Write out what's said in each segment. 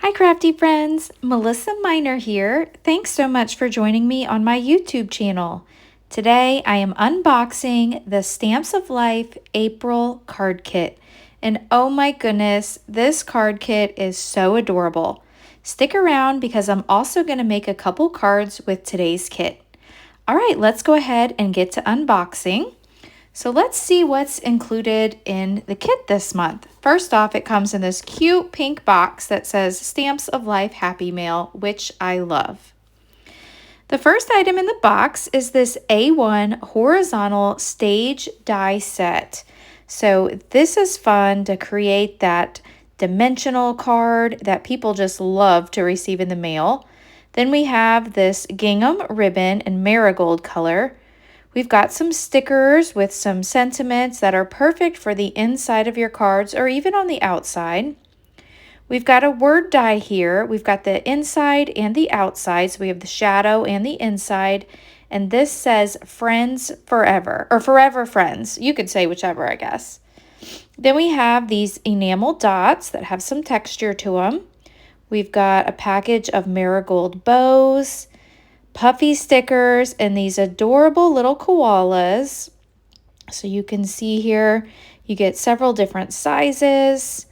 Hi crafty friends, Melissa Minor here. Thanks so much for joining me on my YouTube channel. Today I am unboxing the Stamps of Life April card kit. And oh my goodness, this card kit is so adorable. Stick around because I'm also going to make a couple cards with today's kit. All right, let's go ahead and get to unboxing. So let's see what's included in the kit this month. First off, it comes in this cute pink box that says Stamps of Life Happy Mail, which I love. The first item in the box is this A1 horizontal stage die set. So this is fun to create that dimensional card that people just love to receive in the mail. Then we have this gingham ribbon in marigold color. We've got some stickers with some sentiments that are perfect for the inside of your cards or even on the outside. We've got a word die here. We've got the inside and the outside. So we have the shadow and the inside. And this says Friends Forever, or Forever Friends. You could say whichever, I guess. Then we have these enamel dots that have some texture to them. We've got a package of marigold bows, puffy stickers, and these adorable little koalas. So you can see here, you get several different sizes.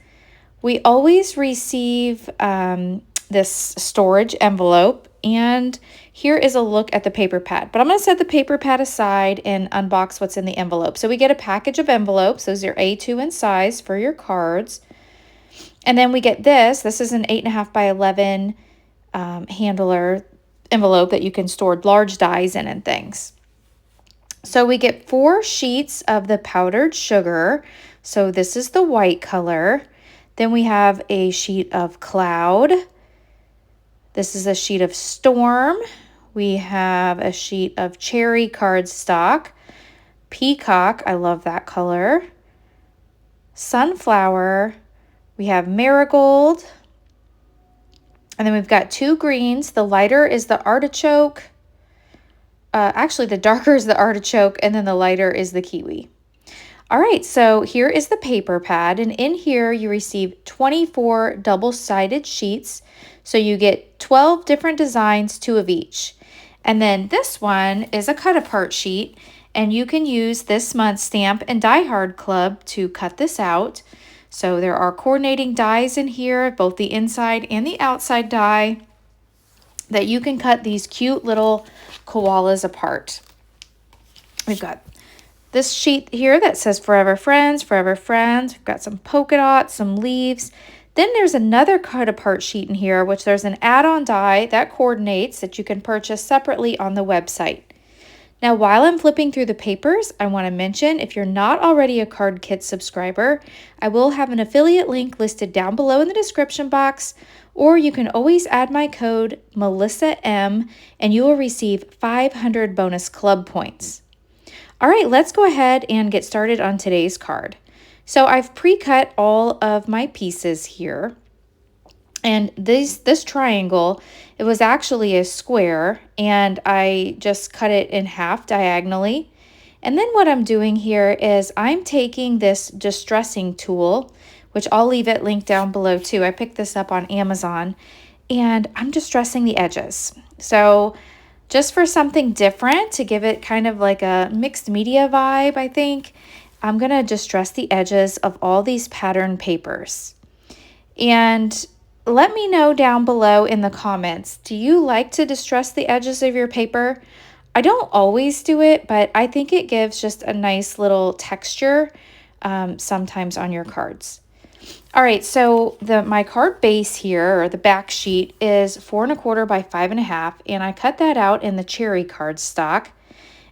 We always receive this storage envelope, and here is a look at the paper pad. But I'm going to set the paper pad aside and unbox what's in the envelope. So we get a package of envelopes. Those are A2 in size for your cards. And then we get this. This is an 8.5 by 11 handler envelope that you can store large dies in and things. So we get 4 sheets of the powdered sugar. So this is the white color. Then we have a sheet of cloud. This is a sheet of storm. We have a sheet of cherry cardstock. Peacock, I love that color. Sunflower. We have marigold. And then we've got 2 greens. The lighter is the artichoke. Actually, the darker is the artichoke, and then the lighter is the kiwi. All right, so here is the paper pad, and in here you receive 24 double-sided sheets. So you get 12 different designs, 2 of each. And then this one is a cut-apart sheet, and you can use this month's Stamp and Die Hard Club to cut this out. So there are coordinating dies in here, both the inside and the outside die, that you can cut these cute little koalas apart. We've got this sheet here that says Forever Friends, Forever Friends. We've got some polka dots, some leaves. Then there's another cut apart sheet in here, which there's an add-on die that coordinates that you can purchase separately on the website. Now, while I'm flipping through the papers, I want to mention if you're not already a Card Kit subscriber, I will have an affiliate link listed down below in the description box, or you can always add my code MelissaM and you will receive 500 bonus club points. All right, let's go ahead and get started on today's card. So I've pre-cut all of my pieces here. And this triangle, it was actually a square, and I just cut it in half diagonally. And then what I'm doing here is I'm taking this distressing tool, which I'll leave it linked down below too. I picked this up on Amazon, and I'm distressing the edges. So just for something different, to give it kind of like a mixed media vibe, I think, I'm going to distress the edges of all these pattern papers. And let me know down below in the comments, do you like to distress the edges of your paper? I don't always do it, but I think it gives just a nice little texture sometimes on your cards. All right, so my card base here, or the back sheet, is 4 1/4 by 5 1/2, and I cut that out in the cherry cardstock.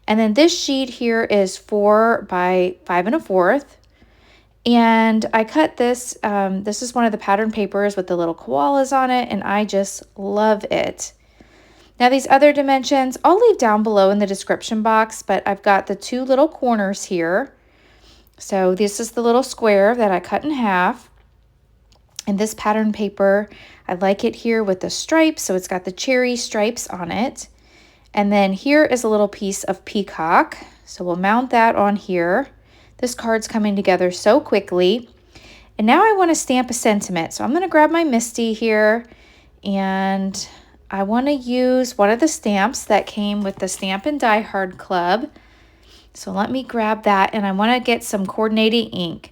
And then this sheet here is 4 by 5 1/4. And I cut this, this is one of the pattern papers with the little koalas on it, and I just love it. Now these other dimensions, I'll leave down below in the description box, but I've got the 2 little corners here. So this is the little square that I cut in half. And this pattern paper, I like it here with the stripes, so it's got the cherry stripes on it. And then here is a little piece of peacock, so we'll mount that on here. This card's coming together so quickly. And now I want to stamp a sentiment. So I'm going to grab my Misty here, and I want to use one of the stamps that came with the Stamp and Die Hard Club. So let me grab that, and I want to get some coordinating ink.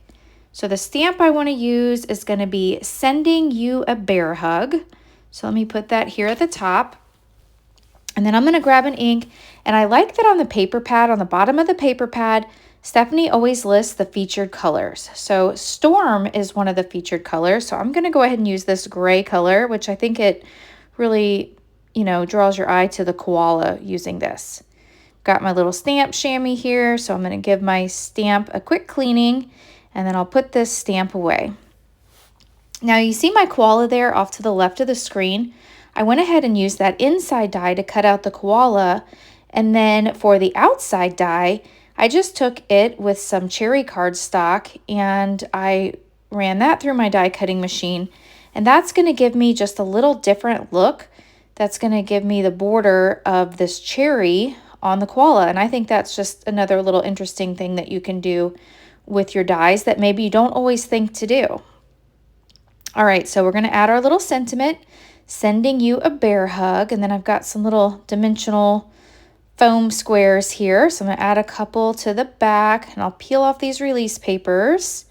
So the stamp I want to use is going to be Sending You a Bear Hug. So let me put that here at the top. And then I'm going to grab an ink, and I like that on the paper pad, on the bottom of the paper pad, Stephanie always lists the featured colors. So Storm is one of the featured colors. So I'm going to go ahead and use this gray color, which I think it really, draws your eye to the koala using this. Got my little stamp chamois here, so I'm going to give my stamp a quick cleaning, and then I'll put this stamp away. Now you see my koala there off to the left of the screen. I went ahead and used that inside die to cut out the koala, and then for the outside die, I just took it with some cherry cardstock and I ran that through my die cutting machine, and that's going to give me just a little different look. That's going to give me the border of this cherry on the koala, and I think that's just another little interesting thing that you can do with your dies that maybe you don't always think to do. All right, so we're going to add our little sentiment, Sending You a Bear Hug, and then I've got some little dimensional foam squares here, so I'm going to add a couple to the back, and I'll peel off these release papers,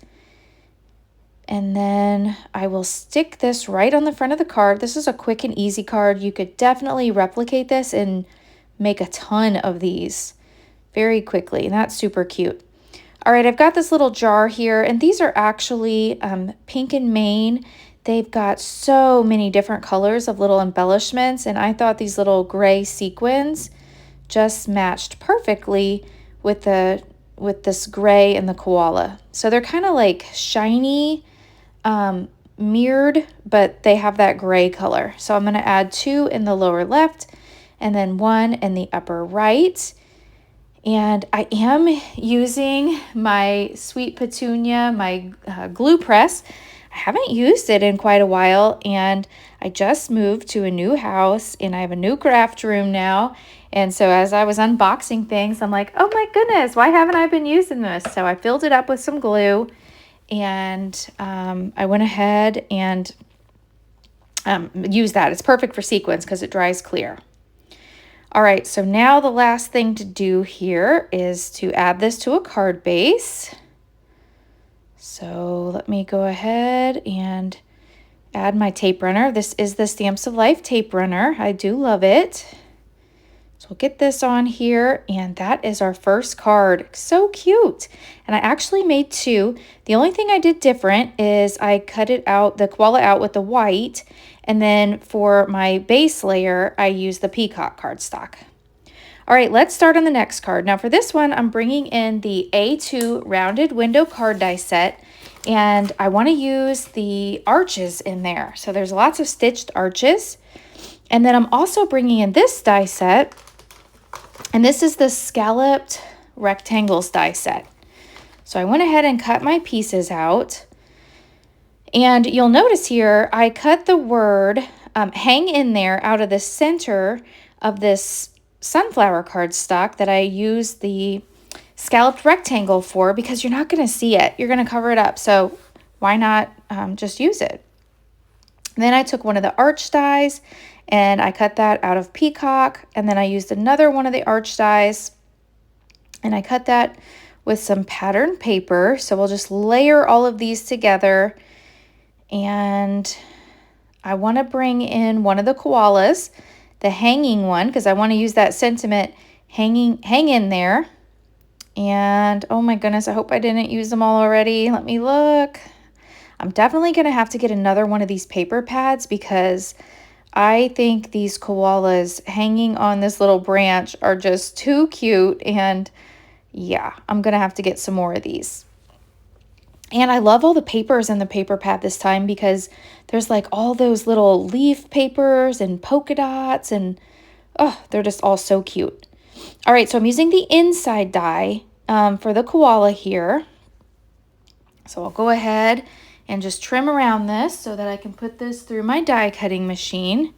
and then I will stick this right on the front of the card. This is a quick and easy card. You could definitely replicate this and make a ton of these very quickly, and that's super cute. All right, I've got this little jar here, and these are actually Pink and Maine. They've got so many different colors of little embellishments, and I thought these little gray sequins just matched perfectly with this gray and the koala. So they're kind of like shiny, mirrored, but they have that gray color. So I'm going to add 2 in the lower left and then 1 in the upper right. And I am using my Sweet Petunia, my glue press. I haven't used it in quite a while, and I just moved to a new house, and I have a new craft room now. And so as I was unboxing things, I'm like, oh my goodness, why haven't I been using this? So I filled it up with some glue, and I went ahead and used that. It's perfect for sequins because it dries clear. All right, so now the last thing to do here is to add this to a card base. So let me go ahead and add my tape runner. This is the Stamps of Life tape runner. I do love it. So we'll get this on here, and that is our first card. So cute. And I actually made 2. The only thing I did different is I cut it out, the koala out with the white, and then for my base layer, I used the peacock cardstock. All right, let's start on the next card. Now for this one, I'm bringing in the A2 rounded window card die set, and I want to use the arches in there. So there's lots of stitched arches. And then I'm also bringing in this die set, and this is the scalloped rectangles die set. So I went ahead and cut my pieces out. And you'll notice here, I cut the word hang in there out of the center of this sunflower cardstock that I used the scalloped rectangle for, because you're not going to see it. You're going to cover it up. So why not just use it? And then I took one of the arch dies and I cut that out of peacock. And then I used another one of the arch dies and I cut that with some pattern paper. So we'll just layer all of these together. And I want to bring in one of the koalas, the hanging one, because I want to use that sentiment hang in there. And oh my goodness, I hope I didn't use them all already. Let me look. I'm definitely going to have to get another one of these paper pads because I think these koalas hanging on this little branch are just too cute. And yeah, I'm going to have to get some more of these. And I love all the papers in the paper pad this time because there's like all those little leaf papers and polka dots, and oh, they're just all so cute. All right, so I'm using the inside die for the koala here. So I'll go ahead and just trim around this so that I can put this through my die cutting machine.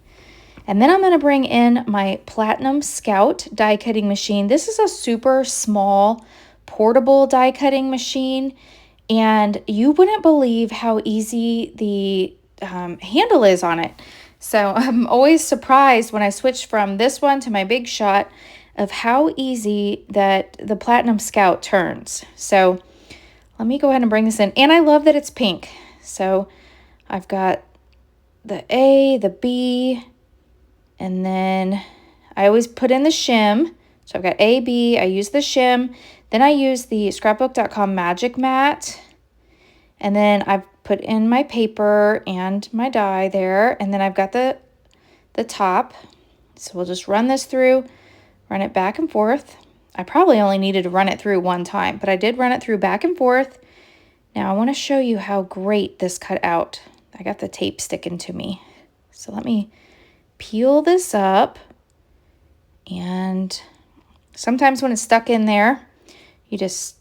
And then I'm going to bring in my Platinum Scout die cutting machine. This is a super small portable die cutting machine. And you wouldn't believe how easy the handle is on it. So I'm always surprised when I switch from this one to my Big Shot of how easy that the Platinum Scout turns. So let me go ahead and bring this in. And I love that it's pink. So I've got the A, the B, and then I always put in the shim. So I've got A, B, I use the shim. Then I use the Scrapbook.com Magic Mat. And then I've put in my paper and my die there. And then I've got the top. So we'll just run this through, run it back and forth. I probably only needed to run it through one time, but I did run it through back and forth. Now I want to show you how great this cut out. I got the tape sticking to me. So let me peel this up. And sometimes when it's stuck in there, you just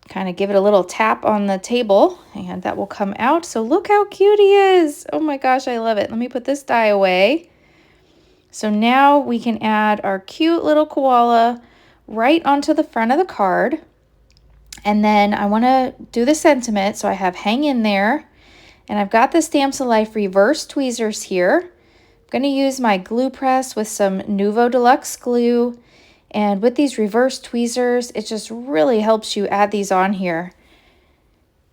kind of give it a little tap on the table and that will come out. So look how cute he is. Oh my gosh, I love it. Let me put this die away. So now we can add our cute little koala right onto the front of the card. And then I want to do the sentiment. So I have hang in there. And I've got the Stamps of Life reverse tweezers here. I'm going to use my glue press with some Nuvo Deluxe glue. And with these reverse tweezers, it just really helps you add these on here.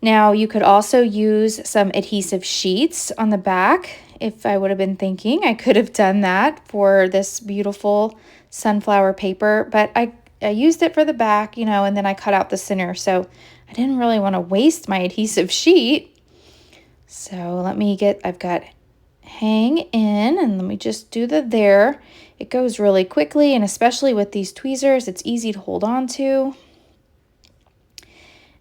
Now, you could also use some adhesive sheets on the back. If I would have been thinking, I could have done that for this beautiful sunflower paper. But I used it for the back, you know, and then I cut out the center. So I didn't really want to waste my adhesive sheet. So let me get, I've got hang in, and let me just do the there. It goes really quickly, and especially with these tweezers, it's easy to hold on to.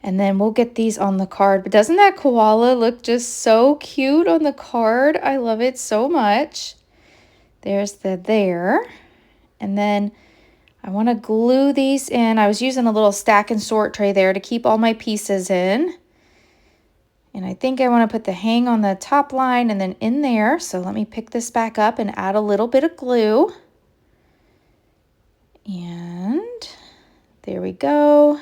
And then we'll get these on the card. But doesn't that koala look just so cute on the card? I love it so much. There's the there. And then I want to glue these in. I was using a little stack and sort tray there to keep all my pieces in. And I think I want to put the hang on the top line and then in there. So let me pick this back up and add a little bit of glue. And there we go.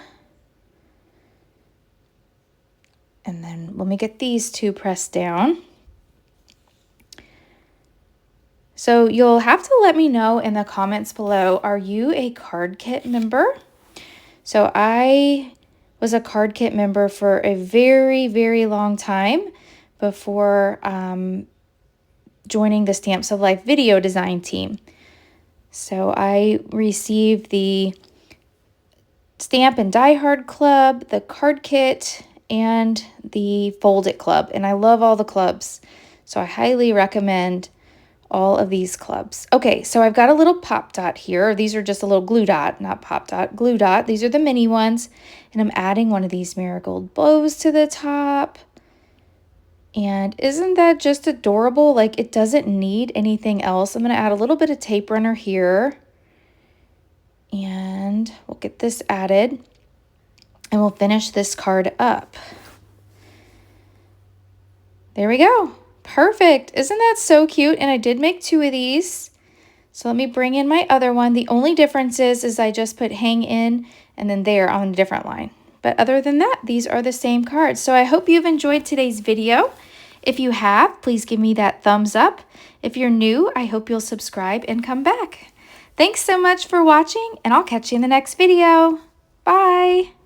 And then let me get these two pressed down. So you'll have to let me know in the comments below, are you a card kit member? So I was a card kit member for a very, very long time before joining the Stamps of Life video design team. So I received the Stamp and Die Hard Club, the Card Kit, and the Fold It Club. And I love all the clubs. So I highly recommend all of these clubs. Okay, so I've got a little pop dot here. These are just a little glue dot, not pop dot, glue dot. These are the mini ones. And I'm adding one of these marigold bows to the top. And isn't that just adorable? Like, it doesn't need anything else. I'm going to add a little bit of tape runner here. And we'll get this added. And we'll finish this card up. There we go. Perfect. Isn't that so cute? And I did make two of these. So let me bring in my other one. The only difference is I just put hang in and then there on a different line. But other than that, these are the same cards. So I hope you've enjoyed today's video. If you have, please give me that thumbs up. If you're new, I hope you'll subscribe and come back. Thanks so much for watching, and I'll catch you in the next video. Bye.